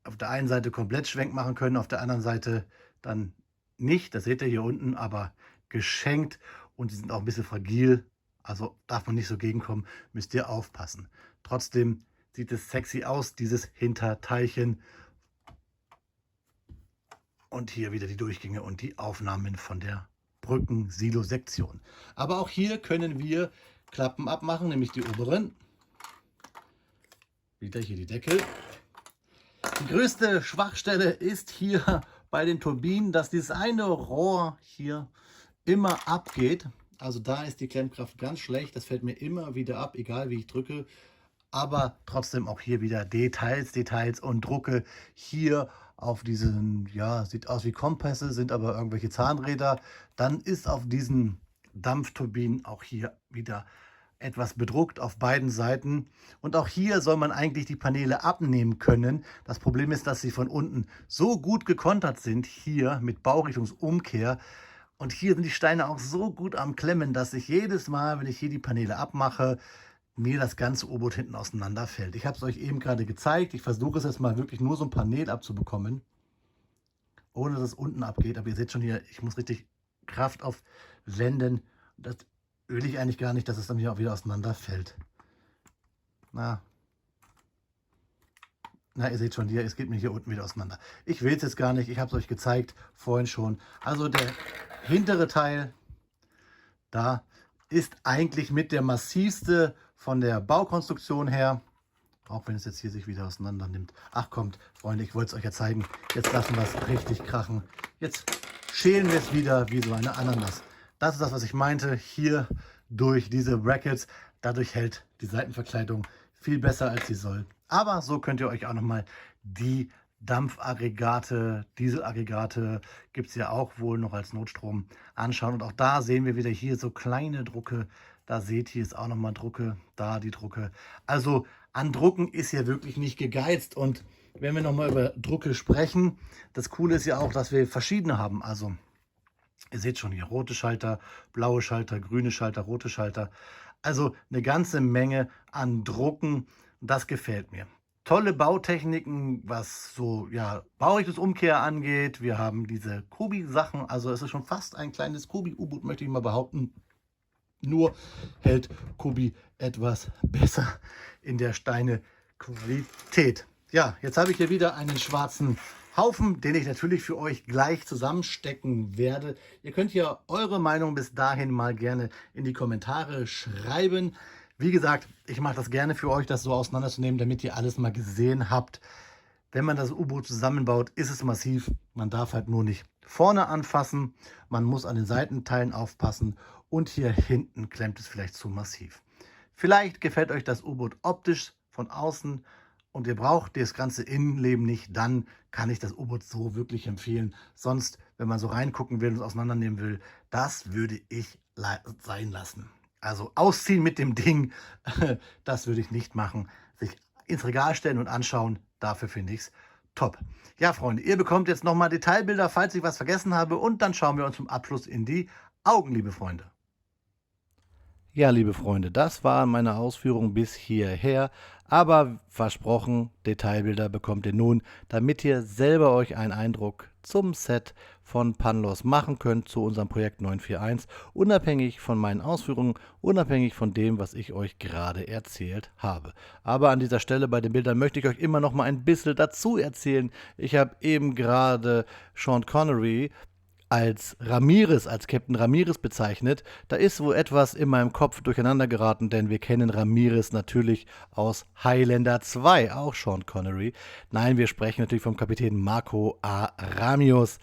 auf der einen Seite komplett Schwenk machen können, auf der anderen Seite dann nicht. Das seht ihr hier unten, aber geschenkt und die sind auch ein bisschen fragil. Also darf man nicht so gegenkommen, müsst ihr aufpassen. Trotzdem sieht es sexy aus, dieses Hinterteilchen. Und hier wieder die Durchgänge und die Aufnahmen von der Brücken-Silo-Sektion. Aber auch hier können wir Klappen abmachen, nämlich die oberen. Wieder hier die Deckel. Die größte Schwachstelle ist hier bei den Turbinen, dass dieses eine Rohr hier immer abgeht. Also da ist die Klemmkraft ganz schlecht. Das fällt mir immer wieder ab, egal wie ich drücke. Aber trotzdem auch hier wieder Details und drucke hier auf diesen, ja, sieht aus wie Kompasse, sind aber irgendwelche Zahnräder. Dann ist auf diesen Dampfturbinen auch hier wieder etwas bedruckt auf beiden Seiten. Und auch hier soll man eigentlich die Paneele abnehmen können. Das Problem ist, dass sie von unten so gut gekontert sind, hier mit Baurichtungsumkehr. Und hier sind die Steine auch so gut am Klemmen, dass ich jedes Mal, wenn ich hier die Paneele abmache, mir das ganze U-Boot hinten auseinanderfällt. Ich habe es euch eben gerade gezeigt. Ich versuche es jetzt mal wirklich nur so ein Panel abzubekommen, ohne dass es unten abgeht. Aber ihr seht schon hier, ich muss richtig Kraft aufwenden. Das will ich eigentlich gar nicht, dass es dann hier auch wieder auseinanderfällt. Na, ihr seht schon hier, es geht mir hier unten wieder auseinander. Ich will es jetzt gar nicht, ich habe es euch gezeigt, vorhin schon. Also der hintere Teil, da ist eigentlich mit der massivste von der Baukonstruktion her. Auch wenn es jetzt hier sich wieder auseinander nimmt. Ach kommt, Freunde, ich wollte es euch ja zeigen. Jetzt lassen wir es richtig krachen. Jetzt schälen wir es wieder wie so eine Ananas. Das ist das, was ich meinte. Hier durch diese Brackets. Dadurch hält die Seitenverkleidung viel besser, als sie soll. Aber so könnt ihr euch auch nochmal die Dampfaggregate, Dieselaggregate gibt es ja auch wohl noch als Notstrom anschauen. Und auch da sehen wir wieder hier so kleine Drucke. Da seht ihr es auch nochmal Drucke, da die Drucke. Also an Drucken ist ja wirklich nicht gegeizt. Und wenn wir nochmal über Drucke sprechen, das Coole ist ja auch, dass wir verschiedene haben. Also ihr seht schon hier rote Schalter, blaue Schalter, grüne Schalter, rote Schalter. Also eine ganze Menge an Drucken. Das gefällt mir. Tolle Bautechniken, was so ja, Baurichtungsumkehr angeht. Wir haben diese Kobi-Sachen. Also es ist schon fast ein kleines Kobi-U-Boot, möchte ich mal behaupten. Nur hält Kobi etwas besser in der Steinequalität. Ja, jetzt habe ich hier wieder einen schwarzen Haufen, den ich natürlich für euch gleich zusammenstecken werde. Ihr könnt ja eure Meinung bis dahin mal gerne in die Kommentare schreiben. Wie gesagt, ich mache das gerne für euch, das so auseinanderzunehmen, damit ihr alles mal gesehen habt. Wenn man das U-Boot zusammenbaut, ist es massiv. Man darf halt nur nicht vorne anfassen. Man muss an den Seitenteilen aufpassen. Und hier hinten klemmt es vielleicht zu massiv. Vielleicht gefällt euch das U-Boot optisch von außen und ihr braucht das ganze Innenleben nicht. Dann kann ich das U-Boot so wirklich empfehlen. Sonst, wenn man so reingucken will und es auseinandernehmen will, das würde ich sein lassen. Also ausziehen mit dem Ding, das würde ich nicht machen. Sich ins Regal stellen und anschauen, dafür finde ich es top. Ja, Freunde, ihr bekommt jetzt nochmal Detailbilder, falls ich was vergessen habe. Und dann schauen wir uns zum Abschluss in die Augen, liebe Freunde. Ja, liebe Freunde, das waren meine Ausführungen bis hierher. Aber versprochen, Detailbilder bekommt ihr nun, damit ihr selber euch einen Eindruck zum Set von Panlos machen könnt zu unserem Projekt 941, unabhängig von meinen Ausführungen, unabhängig von dem, was ich euch gerade erzählt habe. Aber an dieser Stelle bei den Bildern möchte ich euch immer noch mal ein bisschen dazu erzählen. Ich habe eben gerade Sean Connery als Ramirez, als Captain Ramirez bezeichnet, da ist wohl etwas in meinem Kopf durcheinander geraten, denn wir kennen Ramirez natürlich aus Highlander 2, auch Sean Connery. Nein, wir sprechen natürlich vom Kapitän Marco Aramius,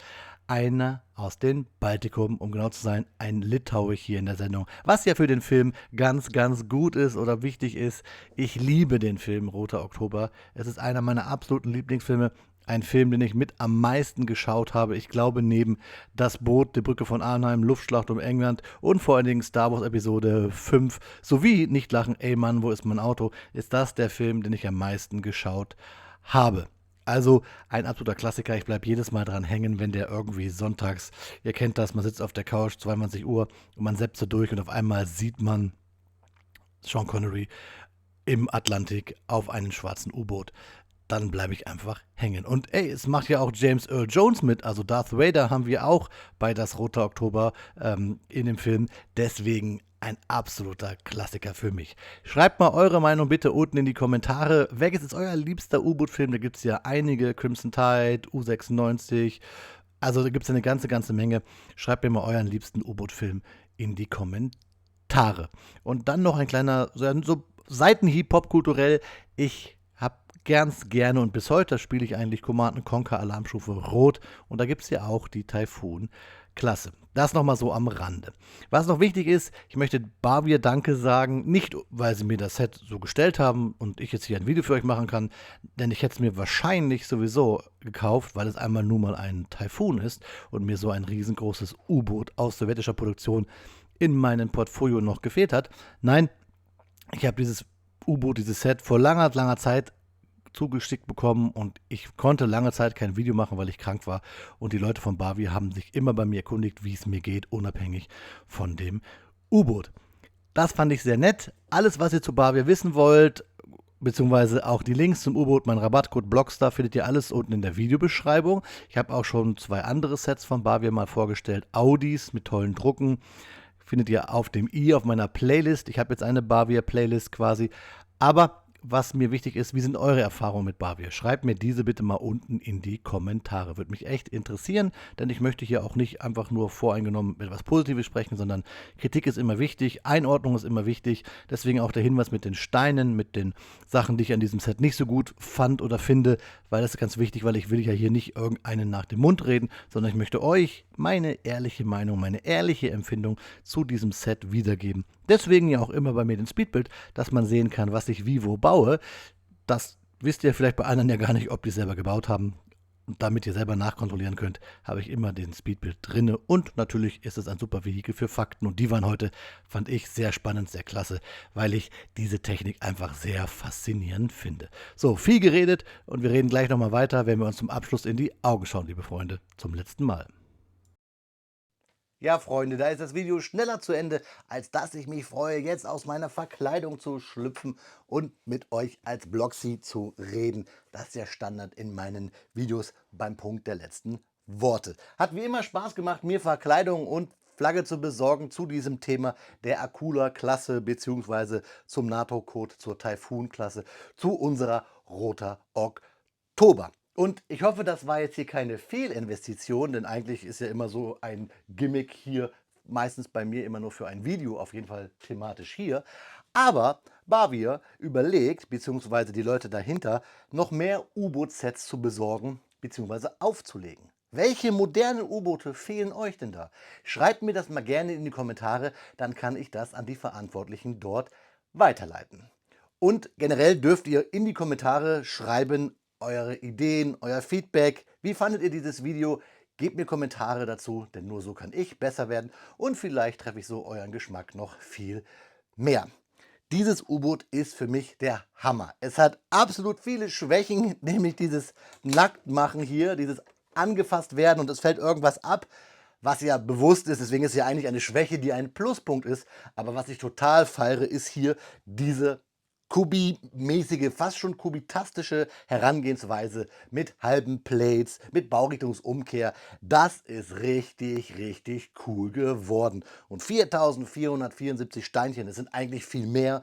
einer aus dem Baltikum, um genau zu sein, ein Litauer hier in der Sendung. Was ja für den Film ganz, ganz gut ist oder wichtig ist. Ich liebe den Film Roter Oktober. Es ist einer meiner absoluten Lieblingsfilme. Ein Film, den ich mit am meisten geschaut habe. Ich glaube, neben Das Boot, Die Brücke von Arnheim, Luftschlacht um England und vor allen Dingen Star Wars Episode 5 sowie Nicht lachen, ey Mann, wo ist mein Auto, ist das der Film, den ich am meisten geschaut habe. Also ein absoluter Klassiker. Ich bleibe jedes Mal dran hängen, wenn der irgendwie sonntags, ihr kennt das, man sitzt auf der Couch, 22 Uhr und man zappt so durch und auf einmal sieht man Sean Connery im Atlantik auf einem schwarzen U-Boot. Dann bleibe ich einfach hängen. Und ey, es macht ja auch James Earl Jones mit, also Darth Vader haben wir auch bei Das Rote Oktober in dem Film. Deswegen ein absoluter Klassiker für mich. Schreibt mal eure Meinung bitte unten in die Kommentare. Welches ist euer liebster U-Boot-Film? Da gibt es ja einige, Crimson Tide, U96. Also da gibt es eine ganze, ganze Menge. Schreibt mir mal euren liebsten U-Boot-Film in die Kommentare. Und dann noch ein kleiner so Seitenhieb popkulturell. Ich habe ganz gerne und bis heute spiele ich eigentlich Command Conquer Alarmstufe Rot und da gibt es ja auch die Typhoon-Klasse. Das nochmal so am Rande. Was noch wichtig ist, ich möchte Bavir Danke sagen, nicht weil sie mir das Set so gestellt haben und ich jetzt hier ein Video für euch machen kann, denn ich hätte es mir wahrscheinlich sowieso gekauft, weil es einmal nur mal ein Typhoon ist und mir so ein riesengroßes U-Boot aus sowjetischer Produktion in meinem Portfolio noch gefehlt hat. Nein, ich habe dieses U-Boot, dieses Set vor langer, langer Zeit zugeschickt bekommen und ich konnte lange Zeit kein Video machen, weil ich krank war. Und die Leute von Bavir haben sich immer bei mir erkundigt, wie es mir geht, unabhängig von dem U-Boot. Das fand ich sehr nett. Alles, was ihr zu Bavir wissen wollt, beziehungsweise auch die Links zum U-Boot, mein Rabattcode Blockstar, findet ihr alles unten in der Videobeschreibung. Ich habe auch schon 2 andere Sets von Bavir mal vorgestellt. Audis mit tollen Drucken. Findet ihr auf dem auf meiner Playlist. Ich habe jetzt eine Bavir-Playlist quasi. Aber was mir wichtig ist, wie sind eure Erfahrungen mit Bavir? Schreibt mir diese bitte mal unten in die Kommentare. Würde mich echt interessieren, denn ich möchte hier auch nicht einfach nur voreingenommen etwas Positives sprechen, sondern Kritik ist immer wichtig, Einordnung ist immer wichtig. Deswegen auch der Hinweis mit den Steinen, mit den Sachen, die ich an diesem Set nicht so gut fand oder finde, weil das ist ganz wichtig, weil ich will ja hier nicht irgendeinen nach dem Mund reden, sondern ich möchte euch meine ehrliche Meinung, meine ehrliche Empfindung zu diesem Set wiedergeben. Deswegen ja auch immer bei mir den Speedbild, dass man sehen kann, was ich wie wo baue. Das wisst ihr vielleicht bei anderen ja gar nicht, ob die es selber gebaut haben. Und damit ihr selber nachkontrollieren könnt, habe ich immer den Speedbild drinne. Und natürlich ist es ein super Vehikel für Fakten. Und die waren heute, fand ich, sehr spannend, sehr klasse, weil ich diese Technik einfach sehr faszinierend finde. So, viel geredet und wir reden gleich nochmal weiter, wenn wir uns zum Abschluss in die Augen schauen, liebe Freunde. Zum letzten Mal. Ja, Freunde, da ist das Video schneller zu Ende, als dass ich mich freue, jetzt aus meiner Verkleidung zu schlüpfen und mit euch als Bloxy zu reden. Das ist ja Standard in meinen Videos beim Punkt der letzten Worte. Hat wie immer Spaß gemacht, mir Verkleidung und Flagge zu besorgen zu diesem Thema der Akula-Klasse bzw. zum NATO-Code zur Typhoon-Klasse, zu unserer Roter Oktober. Und ich hoffe, das war jetzt hier keine Fehlinvestition, denn eigentlich ist ja immer so ein Gimmick hier, meistens bei mir immer nur für ein Video, auf jeden Fall thematisch hier. Aber Bavir überlegt, beziehungsweise die Leute dahinter, noch mehr U-Boot-Sets zu besorgen, beziehungsweise aufzulegen. Welche modernen U-Boote fehlen euch denn da? Schreibt mir das mal gerne in die Kommentare, dann kann ich das an die Verantwortlichen dort weiterleiten. Und generell dürft ihr in die Kommentare schreiben, eure Ideen, euer Feedback. Wie fandet ihr dieses Video? Gebt mir Kommentare dazu, denn nur so kann ich besser werden und vielleicht treffe ich so euren Geschmack noch viel mehr. Dieses U-Boot ist für mich der Hammer. Es hat absolut viele Schwächen, nämlich dieses Nacktmachen hier, dieses angefasst werden und es fällt irgendwas ab, was ja bewusst ist. Deswegen ist es ja eigentlich eine Schwäche, die ein Pluspunkt ist. Aber was ich total feiere, ist hier diese Kubi-mäßige, fast schon kubitastische Herangehensweise mit halben Plates, mit Baurichtungsumkehr. Das ist richtig, richtig cool geworden. Und 4.474 Steinchen, das sind eigentlich viel mehr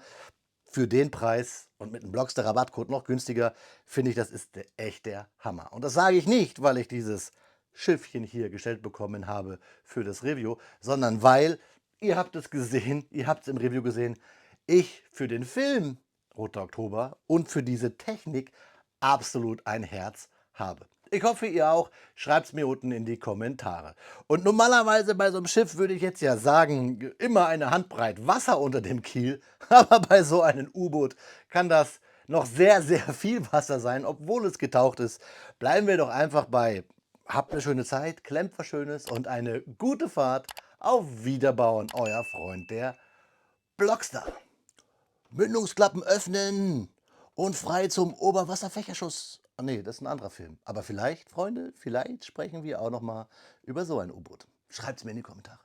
für den Preis und mit einem Blockster Rabattcode noch günstiger, finde ich, das ist echt der Hammer. Und das sage ich nicht, weil ich dieses Schiffchen hier gestellt bekommen habe für das Review, sondern weil, ihr habt es gesehen, ihr habt es im Review gesehen, ich für den Film Roter Oktober und für diese Technik absolut ein Herz habe. Ich hoffe, ihr auch. Schreibt es mir unten in die Kommentare. Und normalerweise bei so einem Schiff würde ich jetzt ja sagen, immer eine Handbreit Wasser unter dem Kiel. Aber bei so einem U-Boot kann das noch sehr, sehr viel Wasser sein, obwohl es getaucht ist. Bleiben wir doch einfach bei. Habt eine schöne Zeit, klemmt was Schönes und eine gute Fahrt. Auf Wiederbauen, euer Freund, der Blockstar. Mündungsklappen öffnen und frei zum Oberwasserfächerschuss. Ah nee, das ist ein anderer Film. Aber vielleicht, Freunde, vielleicht sprechen wir auch noch mal über so ein U-Boot. Schreibt's mir in die Kommentare.